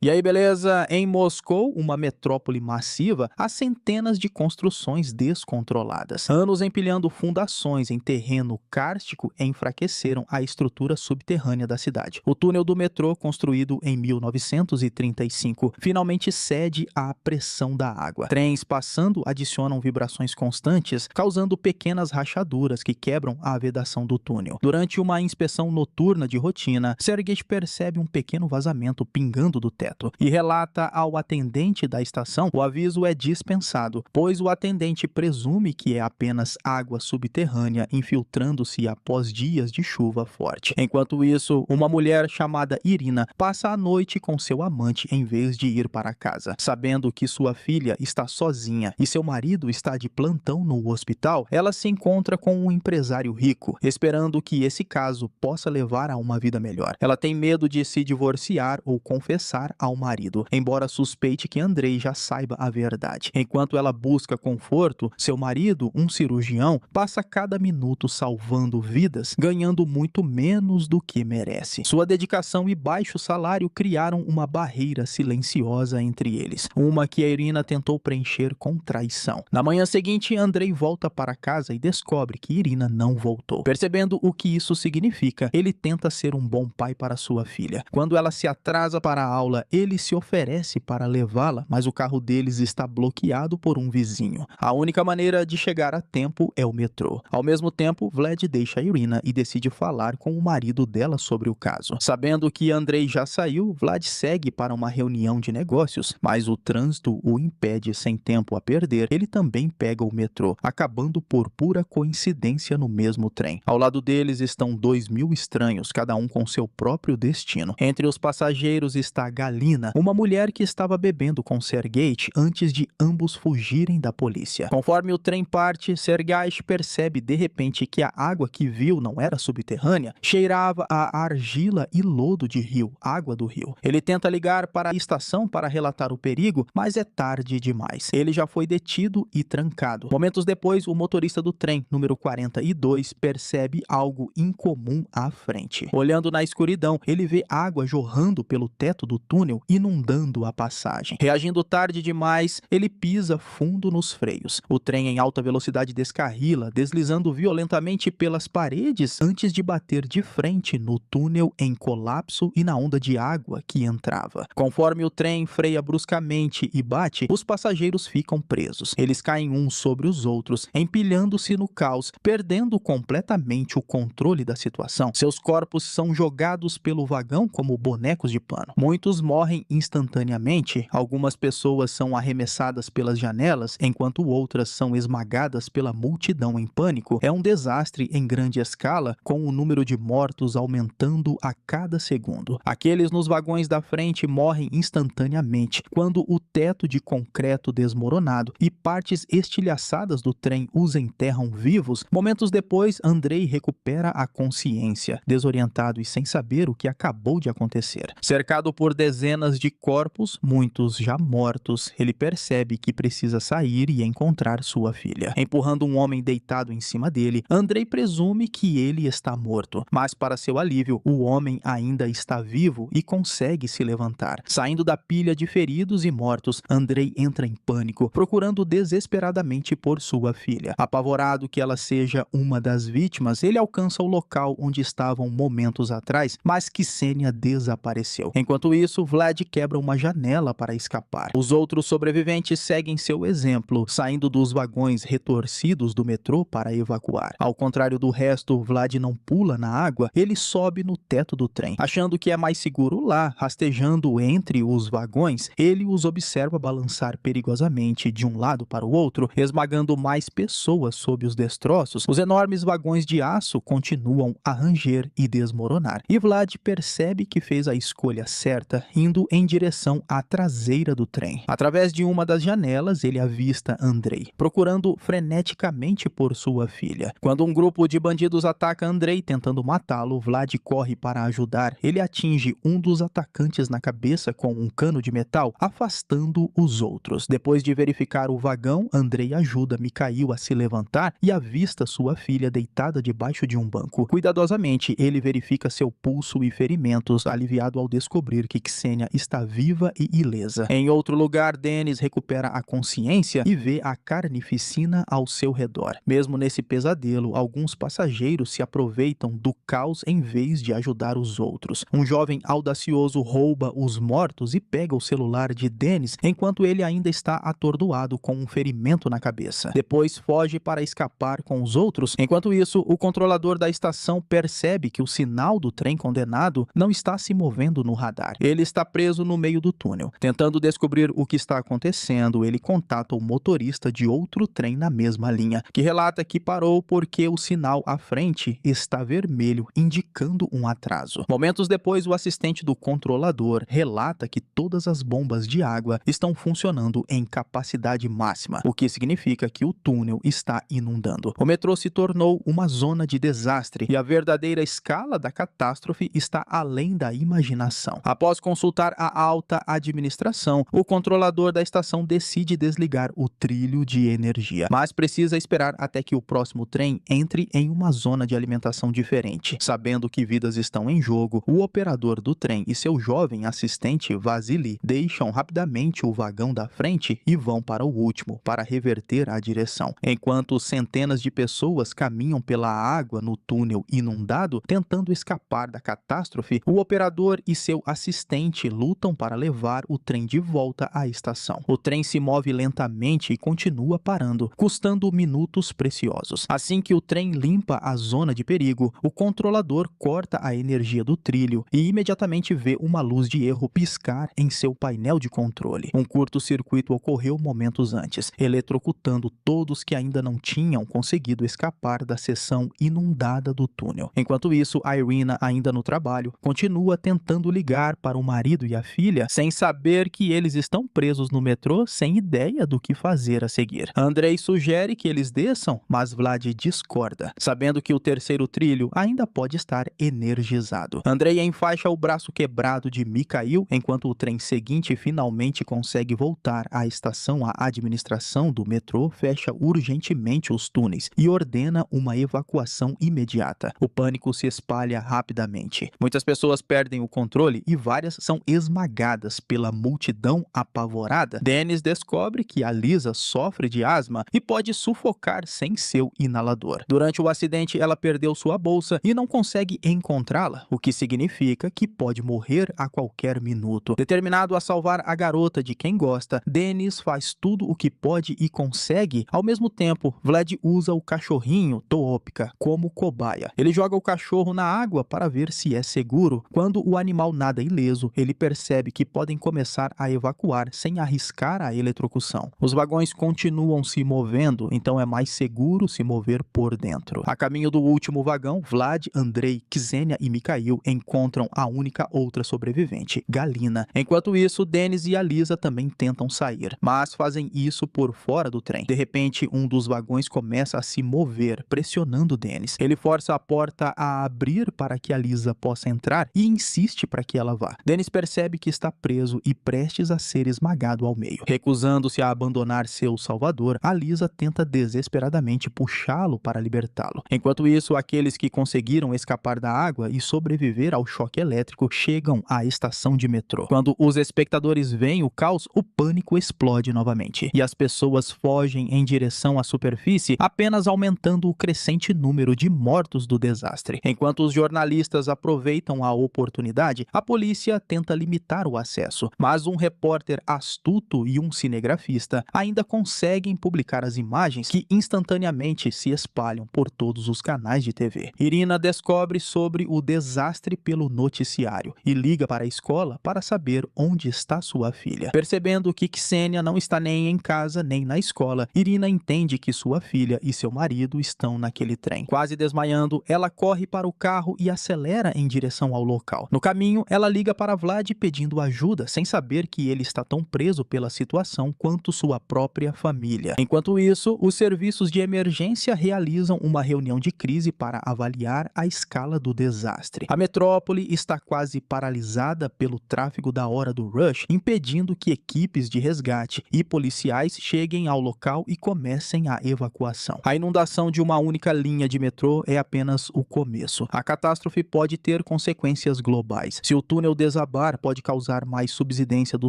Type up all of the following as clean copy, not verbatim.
E aí, beleza? Em Moscou, uma metrópole massiva, há centenas de construções descontroladas. Anos empilhando fundações em terreno kárstico enfraqueceram a estrutura subterrânea da cidade. O túnel do metrô, construído em 1935, finalmente cede à pressão da água. Trens passando adicionam vibrações constantes, causando pequenas rachaduras que quebram a vedação do túnel. Durante uma inspeção noturna de rotina, Sergei percebe um pequeno vazamento pingando do teto e relata ao atendente da estação. O aviso é dispensado, pois o atendente presume que é apenas água subterrânea infiltrando-se após dias de chuva forte. Enquanto isso, uma mulher chamada Irina passa a noite com seu amante em vez de ir para casa. Sabendo que sua filha está sozinha e seu marido está de plantão no hospital, ela se encontra com um empresário rico, esperando que esse caso possa levar a uma vida melhor. Ela tem medo de se divorciar ou confessar ao marido, embora suspeite que Andrei já saiba a verdade. Enquanto ela busca conforto, seu marido, um cirurgião, passa cada minuto salvando vidas, ganhando muito menos do que merece. Sua dedicação e baixo salário criaram uma barreira silenciosa entre eles, uma que a Irina tentou preencher com traição. Na manhã seguinte, Andrei volta para casa e descobre que Irina não voltou. Percebendo o que isso significa, ele tenta ser um bom pai para sua filha. Quando ela se atrasa para a aula, ele se oferece para levá-la, mas o carro deles está bloqueado por um vizinho. A única maneira de chegar a tempo é o metrô. Ao mesmo tempo, Vlad deixa a Irina e decide falar com o marido dela sobre o caso. Sabendo que Andrei já saiu, Vlad segue para uma reunião de negócios, mas o trânsito o impede. Sem tempo a perder, ele também pega o metrô, acabando por pura coincidência no mesmo trem. Ao lado deles estão 2.000 estranhos, cada um com seu próprio destino. Entre os passageiros está Galina, uma mulher que estava bebendo com Sergei antes de ambos fugirem da polícia. Conforme o trem parte, Sergei percebe de repente que a água que viu não era subterrânea, cheirava a argila e lodo de rio, água do rio. Ele tenta ligar para a estação para relatar o perigo, mas é tarde demais. Ele já foi detido e trancado. Momentos depois, o motorista do trem, número 42, percebe algo incomum à frente. Olhando na escuridão, ele vê água jorrando pelo teto do túnel, inundando a passagem. Reagindo tarde demais, ele pisa fundo nos freios. O trem em alta velocidade descarrila, deslizando violentamente pelas paredes antes de bater de frente no túnel em colapso e na onda de água que entrava. Conforme o trem freia bruscamente e bate, os passageiros ficam presos. Eles caem uns sobre os outros, empilhando-se no caos, perdendo completamente o controle da situação. Seus corpos são jogados pelo vagão como bonecos de pano. Muitos morrem instantaneamente, algumas pessoas são arremessadas pelas janelas, enquanto outras são esmagadas pela multidão em pânico. É um desastre em grande escala, com o número de mortos aumentando a cada segundo. Aqueles nos vagões da frente morrem instantaneamente, quando o teto de concreto desmoronado e partes estilhaçadas do trem os enterram vivos. Momentos depois, Andrei recupera a consciência, desorientado e sem saber o que acabou de acontecer. Cercado por dezenas de corpos, muitos já mortos, ele percebe que precisa sair e encontrar sua filha. Empurrando um homem deitado em cima dele, Andrei presume que ele está morto, mas para seu alívio, o homem ainda está vivo e consegue se levantar. Saindo da pilha de feridos e mortos, Andrei entra em pânico, procurando desesperadamente por sua filha. Apavorado que ela seja uma das vítimas, ele alcança o local onde estavam momentos atrás, mas Ksenia desapareceu. Enquanto isso, Vlad quebra uma janela para escapar. Os outros sobreviventes seguem seu exemplo, saindo dos vagões retorcidos do metrô para evacuar. Ao contrário do resto, Vlad não pula na água, ele sobe no teto do trem. Achando que é mais seguro lá, rastejando entre os vagões, ele os observa balançar perigosamente de um lado para o outro, esmagando mais pessoas sob os destroços. Os enormes vagões de aço continuam a ranger e desmoronar. E Vlad percebe que fez a escolha certa, indo em direção à traseira do trem. Através de uma das janelas, ele avista Andrei, procurando freneticamente por sua filha. Quando um grupo de bandidos ataca Andrei tentando matá-lo, Vlad corre para ajudar. Ele atinge um dos atacantes na cabeça com um cano de metal, afastando os outros. Depois de verificar o vagão, Andrei ajuda Mikhail a se levantar e avista sua filha deitada debaixo de um banco. Cuidadosamente, ele verifica seu pulso e ferimentos, aliviado ao descobrir que Ksenia Ksenia está viva e ilesa. Em outro lugar, Dennis recupera a consciência e vê a carnificina ao seu redor. Mesmo nesse pesadelo, alguns passageiros se aproveitam do caos em vez de ajudar os outros. Um jovem audacioso rouba os mortos e pega o celular de Dennis enquanto ele ainda está atordoado com um ferimento na cabeça. Depois foge para escapar com os outros. Enquanto isso, o controlador da estação percebe que o sinal do trem condenado não está se movendo no radar. Ele está preso no meio do túnel. Tentando descobrir o que está acontecendo, ele contata o motorista de outro trem na mesma linha, que relata que parou porque o sinal à frente está vermelho, indicando um atraso. Momentos depois, o assistente do controlador relata que todas as bombas de água estão funcionando em capacidade máxima, o que significa que o túnel está inundando. O metrô se tornou uma zona de desastre e a verdadeira escala da catástrofe está além da imaginação. Após consultar a alta administração, o controlador da estação decide desligar o trilho de energia, mas precisa esperar até que o próximo trem entre em uma zona de alimentação diferente. Sabendo que vidas estão em jogo, o operador do trem e seu jovem assistente Vasily deixam rapidamente o vagão da frente e vão para o último, para reverter a direção. Enquanto centenas de pessoas caminham pela água no túnel inundado, tentando escapar da catástrofe, o operador e seu assistente lutam para levar o trem de volta à estação. O trem se move lentamente e continua parando, custando minutos preciosos. Assim que o trem limpa a zona de perigo, o controlador corta a energia do trilho e imediatamente vê uma luz de erro piscar em seu painel de controle. Um curto-circuito ocorreu momentos antes, eletrocutando todos que ainda não tinham conseguido escapar da seção inundada do túnel. Enquanto isso, Irina, ainda no trabalho, continua tentando ligar para o marido e a filha, sem saber que eles estão presos no metrô, sem ideia do que fazer a seguir. Andrei sugere que eles desçam, mas Vlad discorda, sabendo que o terceiro trilho ainda pode estar energizado. Andrei enfaixa o braço quebrado de Mikhail, enquanto o trem seguinte finalmente consegue voltar à estação. A administração do metrô fecha urgentemente os túneis e ordena uma evacuação imediata. O pânico se espalha rapidamente. Muitas pessoas perdem o controle e várias são esmagadas pela multidão apavorada. Dennis descobre que a Lisa sofre de asma e pode sufocar sem seu inalador. Durante o acidente, ela perdeu sua bolsa e não consegue encontrá-la, o que significa que pode morrer a qualquer minuto. Determinado a salvar a garota de quem gosta, Dennis faz tudo o que pode e consegue. Ao mesmo tempo, Vlad usa o cachorrinho Toopka como cobaia. Ele joga o cachorro na água para ver se é seguro. Quando o animal nada ileso, ele percebe que podem começar a evacuar sem arriscar a eletrocução. Os vagões continuam se movendo, então é mais seguro se mover por dentro. A caminho do último vagão, Vlad, Andrei, Ksenia e Mikhail encontram a única outra sobrevivente, Galina. Enquanto isso, Dennis e a Lisa também tentam sair, mas fazem isso por fora do trem. De repente, um dos vagões começa a se mover, pressionando Dennis. Ele força a porta a abrir para que a Lisa possa entrar e insiste para que ela vá. Dennis percebe que está preso e prestes a ser esmagado ao meio. Recusando-se a abandonar seu salvador, a Lisa tenta desesperadamente puxá-lo para libertá-lo. Enquanto isso, aqueles que conseguiram escapar da água e sobreviver ao choque elétrico chegam à estação de metrô. Quando os espectadores veem o caos, o pânico explode novamente e as pessoas fogem em direção à superfície, apenas aumentando o crescente número de mortos do desastre. Enquanto os jornalistas aproveitam a oportunidade, a polícia tenta limitar o acesso, mas um repórter astuto e um cinegrafista ainda conseguem publicar as imagens que instantaneamente se espalham por todos os canais de TV. Irina descobre sobre o desastre pelo noticiário e liga para a escola para saber onde está sua filha. Percebendo que Ksenia não está nem em casa nem na escola, Irina entende que sua filha e seu marido estão naquele trem. Quase desmaiando, ela corre para o carro e acelera em direção ao local. No caminho, ela liga para Vlad pedindo ajuda, sem saber que ele está tão preso pela situação quanto sua própria família. Enquanto isso, os serviços de emergência realizam uma reunião de crise para avaliar a escala do desastre. A metrópole está quase paralisada pelo tráfego da hora do rush, impedindo que equipes de resgate e policiais cheguem ao local e comecem a evacuação. A inundação de uma única linha de metrô é apenas o começo. A catástrofe pode ter consequências globais. Se o túnel desabar, ar pode causar mais subsidência do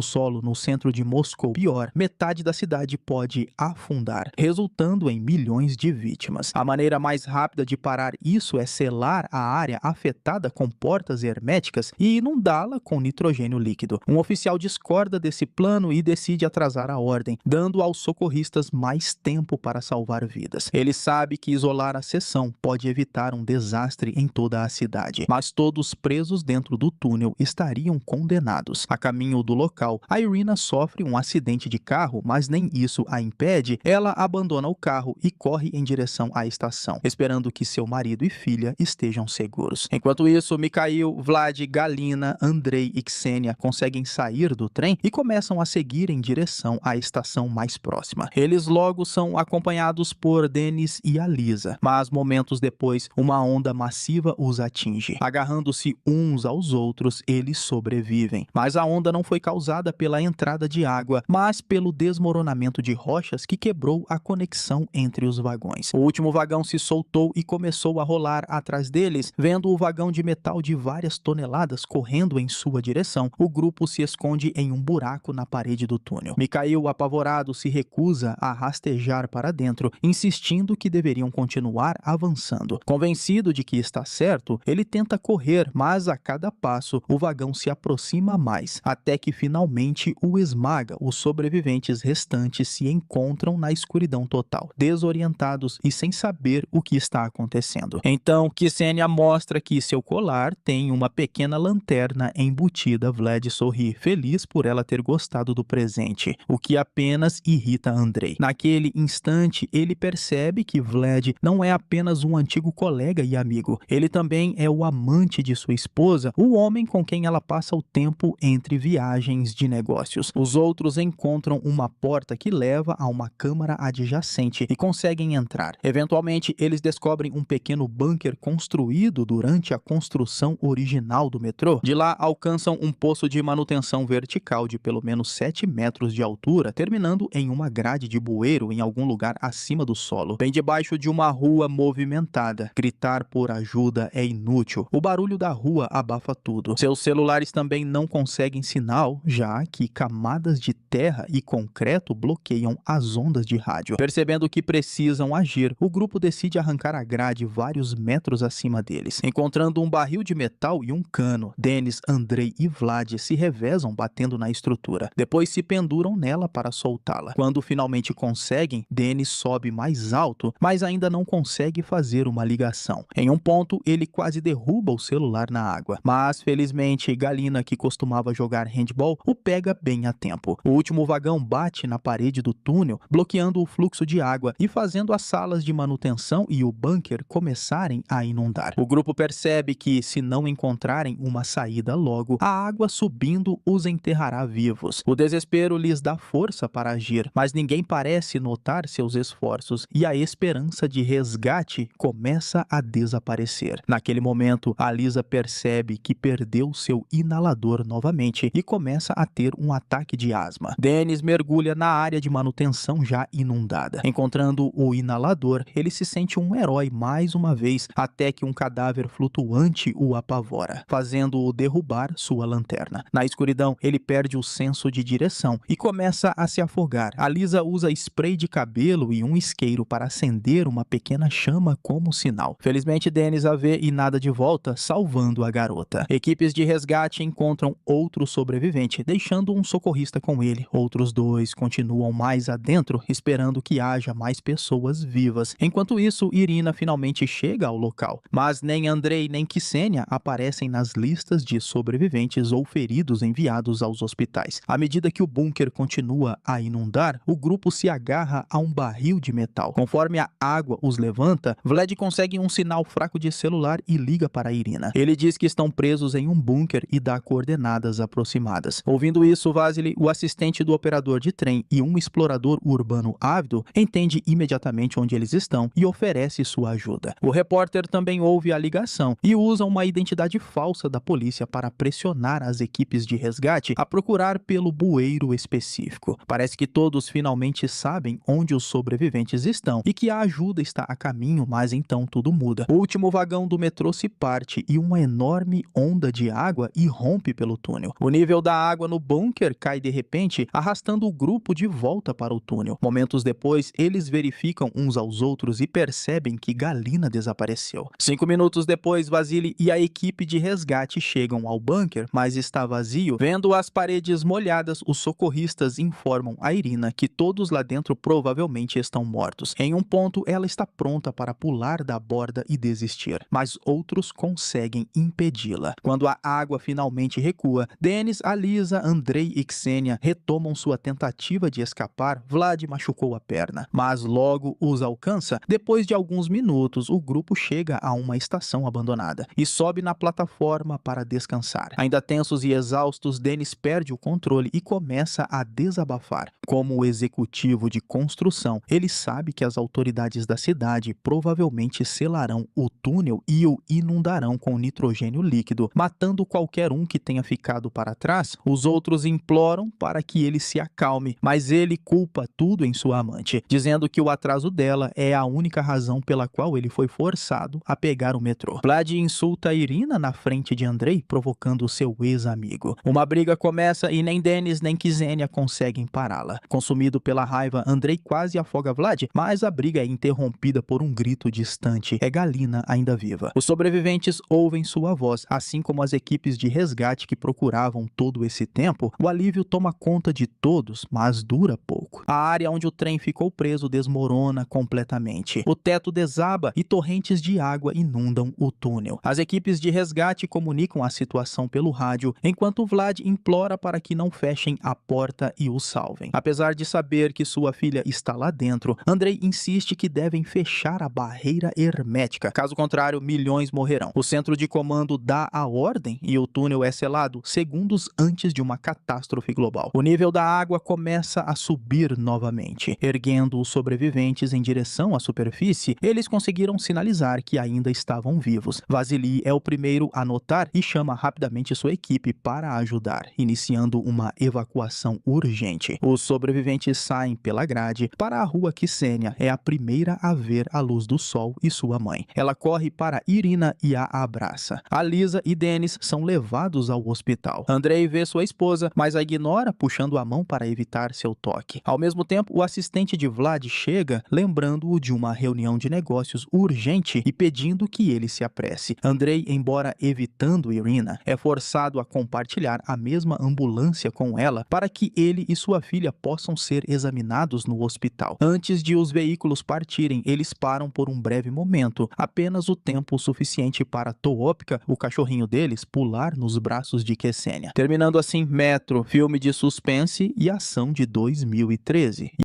solo no centro de Moscou. Pior, metade da cidade pode afundar, resultando em milhões de vítimas. A maneira mais rápida de parar isso é selar a área afetada com portas herméticas e inundá-la com nitrogênio líquido. Um oficial discorda desse plano e decide atrasar a ordem, dando aos socorristas mais tempo para salvar vidas. Ele sabe que isolar a seção pode evitar um desastre em toda a cidade, mas todos presos dentro do túnel estariam condenados. A caminho do local, a Irina sofre um acidente de carro, mas nem isso a impede. Ela abandona o carro e corre em direção à estação, esperando que seu marido e filha estejam seguros. Enquanto isso, Mikhail, Vlad, Galina, Andrei e Ksenia conseguem sair do trem e começam a seguir em direção à estação mais próxima. Eles logo são acompanhados por Denis e a Lisa, mas momentos depois, uma onda massiva os atinge. Agarrando-se uns aos outros, eles sobrevivem. Mas a onda não foi causada pela entrada de água, mas pelo desmoronamento de rochas que quebrou a conexão entre os vagões. O último vagão se soltou e começou a rolar atrás deles. Vendo o vagão de metal de várias toneladas correndo em sua direção, o grupo se esconde em um buraco na parede do túnel. Mikhail, apavorado, se recusa a rastejar para dentro, insistindo que deveriam continuar avançando. Convencido de que está certo, ele tenta correr, mas a cada passo o vagão se aproxima mais, até que finalmente o esmaga. Os sobreviventes restantes se encontram na escuridão total, desorientados e sem saber o que está acontecendo. Então, Ksenia mostra que seu colar tem uma pequena lanterna embutida. Vlad sorri, feliz por ela ter gostado do presente, o que apenas irrita Andrei. Naquele instante, ele percebe que Vlad não é apenas um antigo colega e amigo, ele também é o amante de sua esposa, o homem com quem ela passa o tempo entre viagens de negócios. Os outros encontram uma porta que leva a uma câmara adjacente e conseguem entrar. Eventualmente, eles descobrem um pequeno bunker construído durante a construção original do metrô. De lá, alcançam um poço de manutenção vertical de pelo menos 7 metros de altura, terminando em uma grade de bueiro em algum lugar acima do solo, bem debaixo de uma rua movimentada. Gritar por ajuda é inútil. O barulho da rua abafa tudo. Seus celulares também não conseguem sinal, já que camadas de terra e concreto bloqueiam as ondas de rádio. Percebendo que precisam agir, o grupo decide arrancar a grade vários metros acima deles, encontrando um barril de metal e um cano. Denis, Andrei e Vlad se revezam batendo na estrutura. Depois se penduram nela para soltá-la. Quando finalmente conseguem, Denis sobe mais alto, mas ainda não consegue fazer uma ligação. Em um ponto, ele quase derruba o celular na água, mas felizmente Galina, que costumava jogar handball, o pega bem a tempo. O último vagão bate na parede do túnel, bloqueando o fluxo de água e fazendo as salas de manutenção e o bunker começarem a inundar. O grupo percebe que, se não encontrarem uma saída logo, a água subindo os enterrará vivos. O desespero lhes dá força para agir, mas ninguém parece notar seus esforços e a esperança de resgate começa a desaparecer. Naquele momento, a Lisa percebe que perdeu seu inalador novamente e começa a ter um ataque de asma. Denis mergulha na área de manutenção já inundada. Encontrando o inalador, ele se sente um herói mais uma vez, até que um cadáver flutuante o apavora, fazendo-o derrubar sua lanterna. Na escuridão, ele perde o senso de direção e começa a se afogar. A Lisa usa spray de cabelo e um isqueiro para acender uma pequena chama como sinal. Felizmente, Denis a vê e nada de volta, salvando a garota. Equipes de resgate encontram outro sobrevivente, deixando um socorrista com ele. Outros dois continuam mais adentro, esperando que haja mais pessoas vivas. Enquanto isso, Irina finalmente chega ao local, mas nem Andrei nem Ksenia aparecem nas listas de sobreviventes ou feridos enviados aos hospitais. À medida que o bunker continua a inundar, o grupo se agarra a um barril de metal. Conforme a água os levanta, Vlad consegue um sinal fraco de celular e liga para Irina. Ele diz que estão presos em um bunker e dá coordenadas aproximadas. Ouvindo isso, Vasily, o assistente do operador de trem e um explorador urbano ávido, entende imediatamente onde eles estão e oferece sua ajuda. O repórter também ouve a ligação e usa uma identidade falsa da polícia para pressionar as equipes de resgate a procurar pelo bueiro específico. Parece que todos finalmente sabem onde os sobreviventes estão e que a ajuda está a caminho, mas então tudo muda. O último vagão do metrô se parte e uma enorme onda de água irrompe rompe pelo túnel. O nível da água no bunker cai de repente, arrastando o grupo de volta para o túnel. Momentos depois, eles verificam uns aos outros e percebem que Galina desapareceu. 5 minutos depois, Vasily e a equipe de resgate chegam ao bunker, mas está vazio. Vendo as paredes molhadas, os socorristas informam a Irina que todos lá dentro provavelmente estão mortos. Em um ponto, ela está pronta para pular da borda e desistir, mas outros conseguem impedi-la. Quando a água finalmente recua, Denis, Alisa, Andrei e Ksenia retomam sua tentativa de escapar. Vlad machucou a perna, mas logo os alcança. Depois de alguns minutos, o grupo chega a uma estação abandonada e sobe na plataforma para descansar. Ainda tensos e exaustos, Denis perde o controle e começa a desabafar. Como executivo de construção, ele sabe que as autoridades da cidade provavelmente selarão o túnel e o inundarão com nitrogênio líquido, matando qualquer um que tenha ficado para trás. Os outros imploram para que ele se acalme, mas ele culpa tudo em sua amante, dizendo que o atraso dela é a única razão pela qual ele foi forçado a pegar o metrô. Vlad insulta Irina na frente de Andrei, provocando seu ex-amigo. Uma briga começa e nem Denis nem Ksenia conseguem pará-la. Consumido pela raiva, Andrei quase afoga Vlad, mas a briga é interrompida por um grito distante. É Galina ainda viva. Os sobreviventes ouvem sua voz, assim como as equipes de resgate que procuravam todo esse tempo. O alívio toma conta de todos, mas dura pouco. A área onde o trem ficou preso desmorona completamente. O teto desaba e torrentes de água inundam o túnel. As equipes de resgate comunicam a situação pelo rádio, enquanto Vlad implora para que não fechem a porta e o salvem. Apesar de saber que sua filha está lá dentro, Andrei insiste que devem fechar a barreira hermética. Caso contrário, milhões morrerão. O centro de comando dá a ordem e o túnel é selado segundos antes de uma catástrofe global. O nível da água começa a subir novamente. Erguendo os sobreviventes em direção à superfície, eles conseguiram sinalizar que ainda estavam vivos. Vasily é o primeiro a notar e chama rapidamente sua equipe para ajudar, iniciando uma evacuação urgente. Os sobreviventes saem pela grade para a rua. Ksenia é a primeira a ver a luz do sol e sua mãe. Ela corre para Irina e a abraça. Alisa e Denis são levados ao hospital. Andrei vê sua esposa, mas a ignora, puxando a mão para evitar seu toque. Ao mesmo tempo, o assistente de Vlad chega, lembrando-o de uma reunião de negócios urgente e pedindo que ele se apresse. Andrei, embora evitando Irina, é forçado a compartilhar a mesma ambulância com ela para que ele e sua filha possam ser examinados no hospital. Antes de os veículos partirem, eles param por um breve momento, apenas o tempo suficiente para Toopka, o cachorrinho deles, pular nos braços de Ksenia. Terminando assim Metro, filme de suspense e ação de 2013.